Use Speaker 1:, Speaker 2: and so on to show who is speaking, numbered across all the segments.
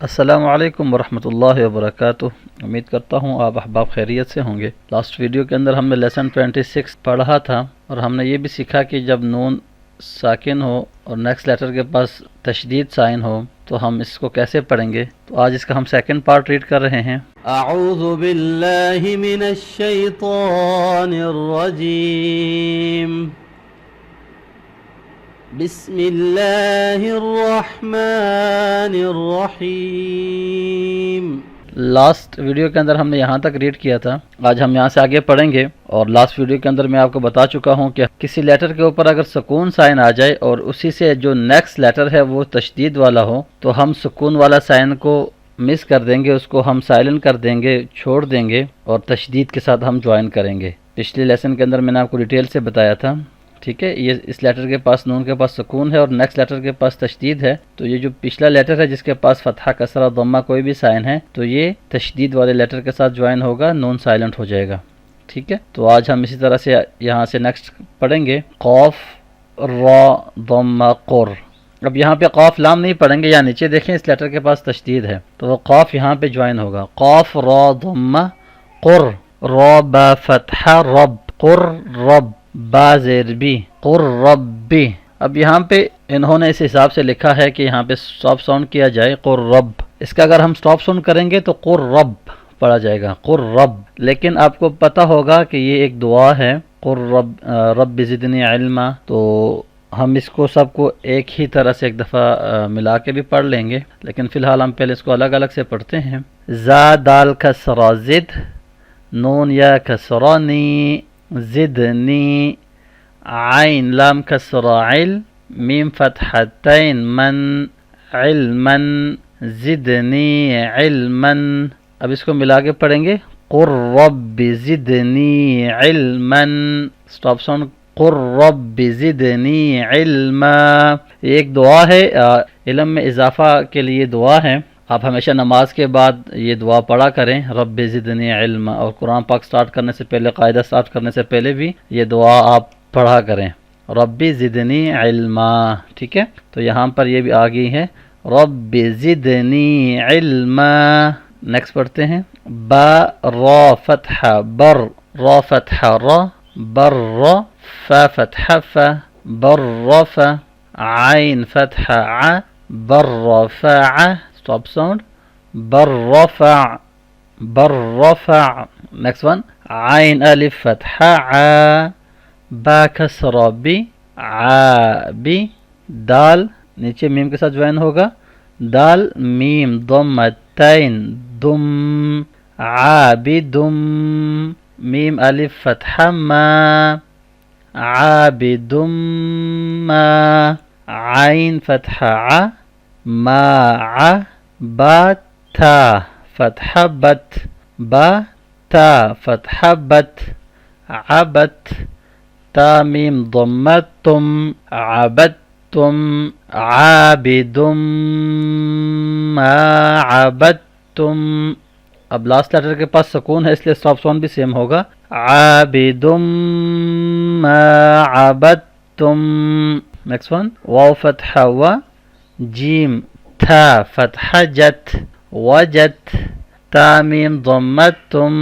Speaker 1: السلام علیکم ورحمۃ اللہ وبرکاتہ۔ امید کرتا ہوں آپ احباب خیریت سے ہوں گے۔ لاسٹ ویڈیو کے اندر ہم نے لیسن 26 پڑھا تھا اور ہم نے یہ بھی سیکھا کہ جب نون ساکن ہو اور نیکسٹ لیٹر کے پاس تشدید سائن ہو تو ہم اس کو کیسے پڑھیں گے۔ تو آج اس کا ہم سیکنڈ پارٹ ریڈ کر رہے ہیں۔
Speaker 2: اعوذ باللہ من الشیطان الرجیم، بسم اللہ الرحمن الرحیم۔
Speaker 1: لاسٹ ویڈیو کے اندر ہم نے یہاں تک ریڈ کیا تھا، آج ہم یہاں سے آگے پڑھیں گے۔ اور لاسٹ ویڈیو کے اندر میں آپ کو بتا چکا ہوں کہ کسی لیٹر کے اوپر اگر سکون سائن آ جائے اور اسی سے جو نیکسٹ لیٹر ہے وہ تشدید والا ہو تو ہم سکون والا سائن کو مس کر دیں گے، اس کو ہم سائلنٹ کر دیں گے، چھوڑ دیں گے اور تشدید کے ساتھ ہم جوائن کریں گے۔ پچھلے لیسن کے اندر میں نے آپ کو ڈیٹیل سے بتایا تھا، ٹھیک ہے۔ یہ اس لیٹر کے پاس نون کے پاس سکون ہے اور نیکسٹ لیٹر کے پاس تشدید ہے، تو یہ جو پچھلا لیٹر ہے جس کے پاس فتحہ کسرہ ضمہ کوئی بھی سائن ہے تو یہ تشدید والے لیٹر کے ساتھ جوائن ہوگا، نون سائلنٹ ہو جائے گا، ٹھیک ہے۔ تو آج ہم اسی طرح سے یہاں سے نیکسٹ پڑھیں گے قاف را ضمہ قر۔ اب یہاں پہ قاف لام نہیں پڑھیں گے، یا نیچے دیکھیں اس لیٹر کے پاس تشدید ہے تو وہ قاف یہاں پہ جوائن ہوگا، قاف را ضمہ قر، را با فتحہ رب، قر رب، با زیر بی، قر ربی۔ اب یہاں پہ انہوں نے اس حساب سے لکھا ہے کہ یہاں پہ سٹاپ ساؤنڈ کیا جائے قر رب، اس کا اگر ہم سٹاپ ساؤنڈ کریں گے تو قر رب پڑھا جائے گا، قر رب۔ لیکن آپ کو پتہ ہوگا کہ یہ ایک دعا ہے، قر رب رب زدنی علما، تو ہم اس کو سب کو ایک ہی طرح سے ایک دفعہ ملا کے بھی پڑھ لیں گے، لیکن فی الحال ہم پہلے اس کو الگ الگ سے پڑھتے ہیں۔ زا دال کسرہ زد، نون یا کسرہ نی، زدنی، عین لام کسرہ عل، میم فتحتین من، علما، زدنی علما۔ اب اس کو ملا کے پڑھیں گے، قر رب زدنی علما، سٹاپ ساؤنڈ، قر رب زدنی علما۔ یہ ایک دعا ہے، علم میں اضافہ کے لیے دعا ہے۔ آپ ہمیشہ نماز کے بعد یہ دعا پڑھا کریں، رب زدنی علما، اور قرآن پاک سٹارٹ کرنے سے پہلے، قاعدہ سٹارٹ کرنے سے پہلے بھی یہ دعا آپ پڑھا کریں، رب زدنی علما، ٹھیک ہے۔ تو یہاں پر یہ بھی آ گئی ہے، رب زدنی علما۔ نیکسٹ پڑھتے ہیں، با را فتحہ بر، را فتحہ را، بر را، فا فتحہ فا، بر رفع، عین فتحہ ع، بر رفع، سٹاپ ساؤنڈ، بر رفع، بر رفع۔ نیکسٹ ون، عین الف فتحہ ع، با کسرہ بی، عابی، دال نیچے میم کے ساتھ جوائن ہوگا، دال میم ضمتین دم، عابدم، میم الف فتحہ ما، عابدم ما، عین فتحہ ع، ما، با تا فتحہ بت، با تا فتحہ بت، عبت، تا میم ضمتم، عبدتم، عابدم ما عبدتم۔ اب لاسٹ لیٹر کے پاس سکون ہے اس لیے سٹاپ ساؤنڈ بھی سیم ہوگا، عابدم ما عبدتم۔ نیکسٹ ون، واو فتحہ و، جیم تھا فتحہ جت، وجت، تا میم ضمتم،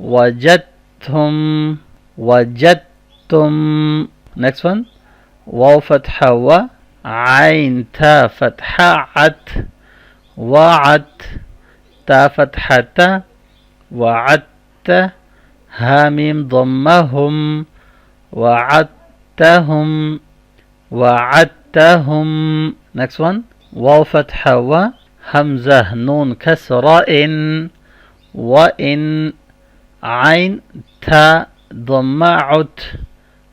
Speaker 1: وجدتم، وجدتم۔ نیکسٹ ون، واو فتحہ و، عین تھا فتحہ عت، وعت، تا فتحہ تا، وعدت، ہا میم ضمہ ہم، وعدتہم، وعدتہم۔ نیکسٹ ون، واو فتحہ و، حمزہ نون کسرہ ان، وان، عین تھا ضمہ عت،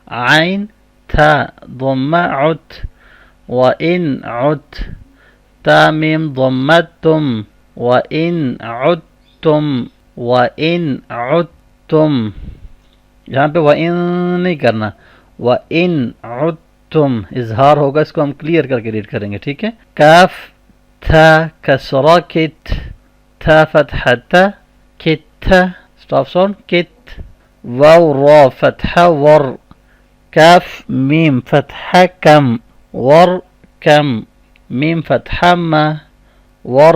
Speaker 1: عین تھا ضمہ عت، وان عت، تا میم ضمتم، وان عدتم، وان عدتم۔ یہاں پہ وان نہیں کرنا، وان عدتم اظہار ہوگا، اس کو ہم کلیئر کر کے ریڈ کریں گے، ٹھیک ہے۔ کاف تھا کسرہ کت، تھا فتحہ تا، کت، سٹاپ ساؤنڈ، کت، واو را فتحہ ور، کاف میم فتحہ کم، ور کم، میم فتحہ ما، ور